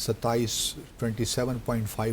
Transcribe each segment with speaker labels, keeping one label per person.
Speaker 1: 27.5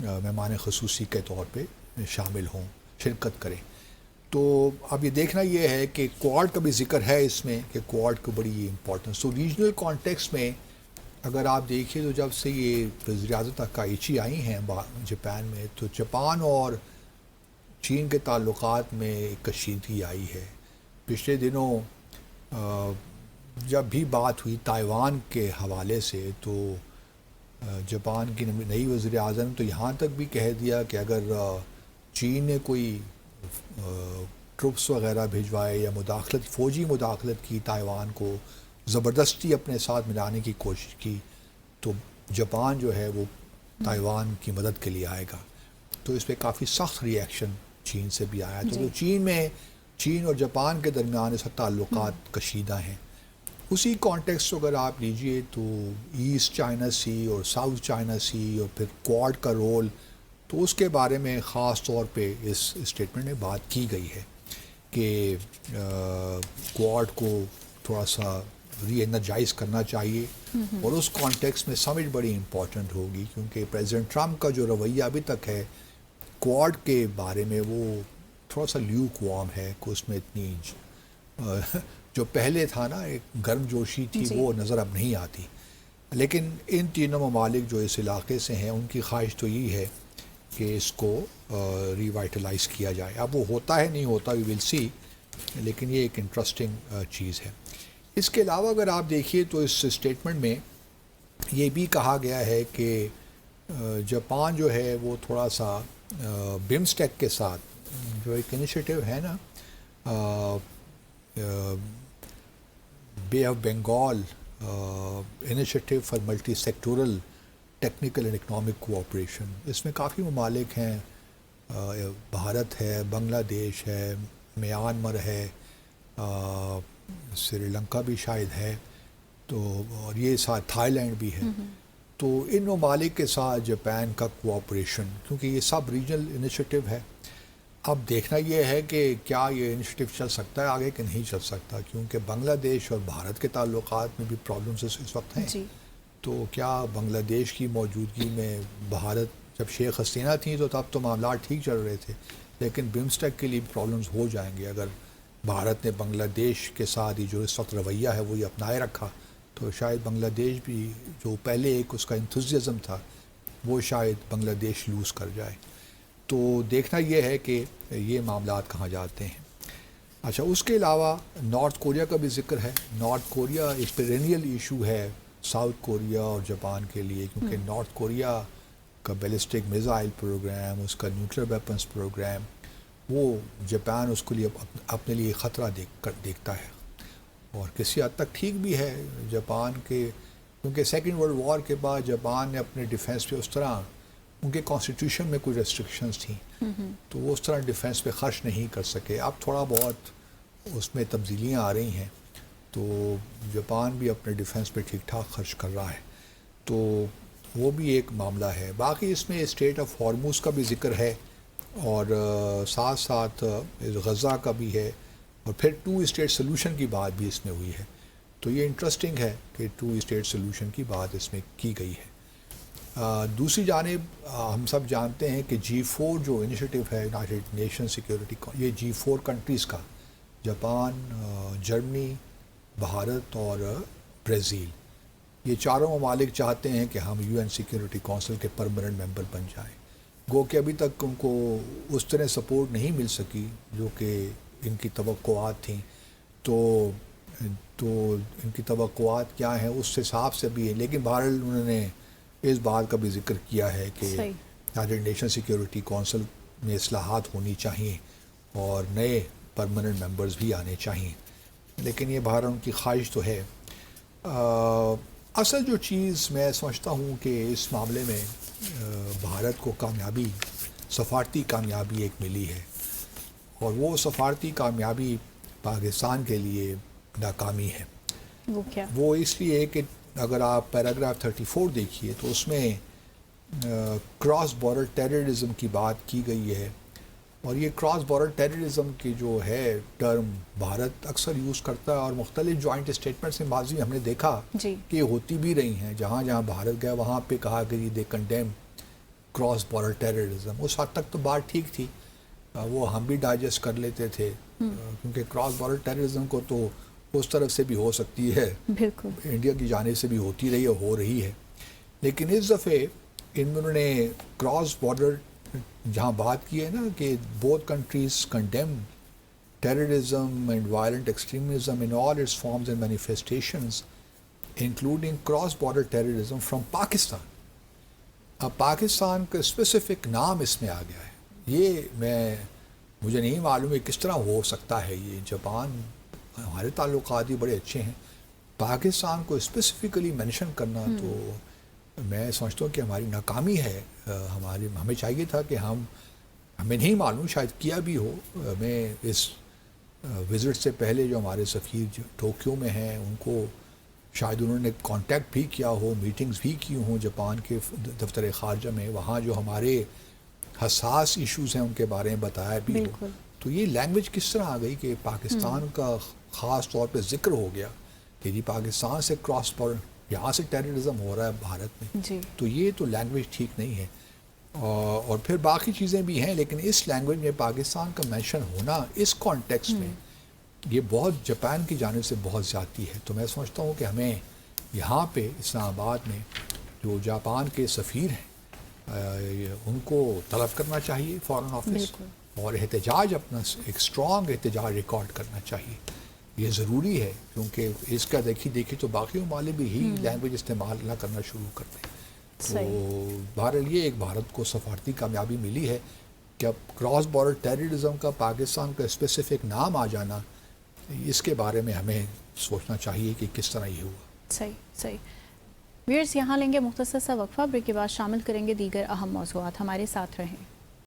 Speaker 1: مہمان خصوصی کے طور پہ شامل ہوں، شرکت کریں. تو اب یہ دیکھنا یہ ہے کہ کوارڈ کا بھی ذکر ہے اس میں کہ کوارڈ کو بڑی امپورٹنس. تو ریجنل کانٹیکس میں اگر آپ دیکھیے تو جب سے یہ وزیر اعظم تاکائیچی آئی ہیں جاپان میں، تو جاپان اور چین کے تعلقات میں ایک کشیدگی آئی ہے. پچھلے دنوں جب بھی بات ہوئی تائیوان کے حوالے سے تو جاپان کی نئی وزیر اعظم تو یہاں تک بھی کہہ دیا کہ اگر چین نے کوئی ٹروپس وغیرہ بھجوائے یا فوجی مداخلت کی تائیوان کو زبردستی اپنے ساتھ ملانے کی کوشش کی تو جاپان جو ہے وہ تائیوان کی مدد کے لیے آئے گا. تو اس پہ کافی سخت ری ایکشن چین سے بھی آیا. تو چین اور جاپان کے درمیان اس تعلقات کشیدہ ہیں. اسی کانٹیکسٹ اگر آپ لیجئے تو ایسٹ چائنا سی اور ساؤتھ چائنا سی اور پھر کوارڈ کا رول، تو اس کے بارے میں خاص طور پہ اس اسٹیٹمنٹ میں بات کی گئی ہے کہ کوارڈ کو تھوڑا سا ری انرجائز کرنا چاہیے. اور اس کانٹیکسٹ میں سمجھ بڑی امپورٹنٹ ہوگی کیونکہ پریزیڈنٹ ٹرمپ کا جو رویہ ابھی تک ہے کوارڈ کے بارے میں وہ تھوڑا سا لیوک وارم ہے کہ اس میں اتنی جو پہلے تھا نا ایک گرم جوشی تھی وہ نظر اب نہیں آتی. لیکن ان تینوں ممالک جو اس علاقے سے ہیں ان کی خواہش تو یہی ہے کہ اس کو ریوائٹلائز کیا جائے. اب وہ ہوتا ہے نہیں ہوتا وی ول سی، لیکن یہ ایک انٹرسٹنگ چیز ہے. اس کے علاوہ اگر آپ دیکھیے تو اس اسٹیٹمنٹ میں یہ بھی کہا گیا ہے کہ جاپان جو ہے وہ تھوڑا سا بمسٹیک کے ساتھ جو ایک انیشیٹو ہے نا bay of Bengal initiative for multi sectoral technical and economic cooperation, اس میں کافی ممالک ہیں، بھارت ہے، بنگلہ دیش ہے، میانمار ہے، سری لنکا بھی شاید ہے، تو اور یہ ساتھ تھائی لینڈ بھی ہے. تو ان ممالک کے ساتھ جاپان کا کوآپریشن، کیونکہ یہ سب ریجنل انیشیٹو ہے. اب دیکھنا یہ ہے کہ کیا یہ انیشیٹو چل سکتا ہے آگے کہ نہیں چل سکتا، کیونکہ بنگلہ دیش اور بھارت کے تعلقات میں بھی پرابلمس اس وقت ہیں. تو کیا بنگلہ دیش کی موجودگی میں بھارت، جب شیخ حسینہ تھیں تو تب تو معاملات ٹھیک چل رہے تھے، لیکن بمسٹیک کے لیے پرابلمس ہو جائیں گے. اگر بھارت نے بنگلہ دیش کے ساتھ جو اس وقت رویہ ہے وہ یہ اپنائے رکھا تو شاید بنگلہ دیش بھی جو پہلے ایک اس کا انتھوزیزم تھا وہ شاید بنگلہ دیش لوز کر جائے. تو دیکھنا یہ ہے کہ یہ معاملات کہاں جاتے ہیں. اچھا، اس کے علاوہ نارتھ کوریا کا بھی ذکر ہے. نارتھ کوریا ایک پیرینیل ایشو ہے ساؤتھ کوریا اور جاپان کے لیے، کیونکہ نارتھ کوریا کا بیلسٹک میزائل پروگرام، اس کا نیوکلیر ویپنس پروگرام، وہ جاپان اس کے لیے اپنے لیے خطرہ دیکھتا ہے. اور کسی حد تک ٹھیک بھی ہے جاپان کے، کیونکہ سیکنڈ ورلڈ وار کے بعد جاپان نے اپنے ڈیفنس پہ اس طرح، ان کے کانسٹیٹیوشن میں کوئی ریسٹرکشنز تھیں تو وہ اس طرح ڈیفنس پہ خرچ نہیں کر سکے. اب تھوڑا بہت اس میں تبدیلیاں آ رہی ہیں تو جاپان بھی اپنے ڈیفنس پہ ٹھیک ٹھاک خرچ کر رہا ہے. تو وہ بھی ایک معاملہ ہے. باقی اس میں اسٹیٹ آف ہارموز کا بھی ذکر ہے اور ساتھ ساتھ غزہ کا بھی ہے، اور پھر 2 اسٹیٹ سلوشن کی بات بھی اس میں ہوئی ہے. تو یہ انٹرسٹنگ ہے کہ 2 اسٹیٹ سلوشن کی بات اس میں کی گئی ہے. دوسری جانب ہم سب جانتے ہیں کہ G4 جو انیشیٹو ہے یونائٹڈ نیشن سیکیورٹی، یہ G4 کنٹریز کا، جاپان، جرمنی، بھارت اور برازیل، یہ چاروں ممالک چاہتے ہیں کہ ہم UN سیکیورٹی کونسل کے پرماننٹ ممبر بن جائیں. گو کہ ابھی تک ان کو اس طرح سپورٹ نہیں مل سکی جو کہ ان کی توقعات تھیں. تو ان کی توقعات کیا ہیں اس حساب سے بھی ہے، لیکن بہرحال انہوں نے اس بات کا بھی ذکر کیا ہے کہ یونائٹڈ نیشن سیکیورٹی کونسل میں اصلاحات ہونی چاہیے اور نئے پرماننٹ ممبرز بھی آنے چاہیے. لیکن یہ بہرحال ان کی خواہش تو ہے. اصل جو چیز میں سمجھتا ہوں کہ اس معاملے میں بھارت کو کامیابی، سفارتی کامیابی ایک ملی ہے، اور وہ سفارتی کامیابی پاکستان کے لیے ناکامی ہے.
Speaker 2: وہ کیا؟ وہ
Speaker 1: اس لیے کہ اگر آپ پیراگراف 34 دیکھیے تو اس میں کراس بارڈر ٹیررزم کی بات کی گئی ہے، اور یہ کراس بارڈر ٹیررزم کی جو ہے ٹرم بھارت اکثر یوز کرتا ہے، اور مختلف جوائنٹ اسٹیٹمنٹس میں ماضی ہم نے دیکھا کہ یہ ہوتی بھی رہی ہیں. جہاں جہاں بھارت گیا وہاں پہ کہا کہ دے کنڈیم کراس بارڈر ٹیررزم. اس حد تک تو بات ٹھیک تھی, وہ ہم بھی ڈائجسٹ کر لیتے تھے, کیونکہ کراس بارڈر ٹیررزم کو تو اس طرف سے بھی ہو سکتی ہے,
Speaker 2: بالکل
Speaker 1: انڈیا کی جانب سے بھی ہوتی رہی اور ہو رہی ہے. لیکن اس دفعے انہوں نے کراس بارڈر جہاں بات کی ہے نا کہ both countries condemn terrorism and violent extremism in all its forms and manifestations, including cross-border terrorism from Pakistan. اب پاکستان کا اسپیسیفک نام اس میں آ گیا ہے. یہ مجھے نہیں معلوم ہے کس طرح ہو سکتا ہے. یہ جاپان ہمارے تعلقات بھی بڑے اچھے ہیں, پاکستان کو اسپیسیفکلی مینشن کرنا تو میں سمجھتا ہوں کہ ہماری ناکامی ہے. ہمیں چاہیے تھا کہ ہمیں نہیں معلوم, شاید کیا بھی ہو. میں اس وزٹ سے پہلے جو ہمارے سفیر جو ٹوکیو میں ہیں ان کو شاید انہوں نے کانٹیکٹ بھی کیا ہو, میٹنگز بھی کی ہوں جاپان کے دفتر خارجہ میں, وہاں جو ہمارے حساس ایشوز ہیں ان کے بارے میں بتایا بھی ہو. تو یہ لینگویج کس طرح آ گئی کہ پاکستان کا خاص طور پہ ذکر ہو گیا کہ جی پاکستان سے کراس بارڈر یہاں سے ٹیررزم ہو رہا ہے بھارت میں جی. تو یہ تو لینگویج ٹھیک نہیں ہے. اور پھر باقی چیزیں بھی ہیں, لیکن اس لینگویج میں پاکستان کا مینشن ہونا اس کانٹیکسٹ میں یہ بہت جاپان کی جانب سے بہت زیادتی ہے. تو میں سمجھتا ہوں کہ ہمیں یہاں پہ اسلام آباد میں جو جاپان کے سفیر ہیں ان کو طلب کرنا چاہیے فارن آفس, اور احتجاج اپنا ایک اسٹرانگ احتجاج ریکارڈ کرنا چاہیے. یہ ضروری ہے کیونکہ اس کا دیکھی تو باقی ممالک بھی ہی لینگویج استعمال نہ کرنا شروع کر دیں. تو بہرحال یہ ایک بھارت کو سفارتی کامیابی ملی ہے کہ اب کراس بارڈر ٹیررزم کا پاکستان کا اسپیسیفک نام آ جانا, اس کے بارے میں ہمیں سوچنا چاہیے کہ کس طرح یہ ہوا.
Speaker 2: صحیح. ویئرز یہاں لیں گے مختصر سا وقفہ, بریک کے بعد شامل کریں گے دیگر اہم موضوعات. ہمارے ساتھ رہیں.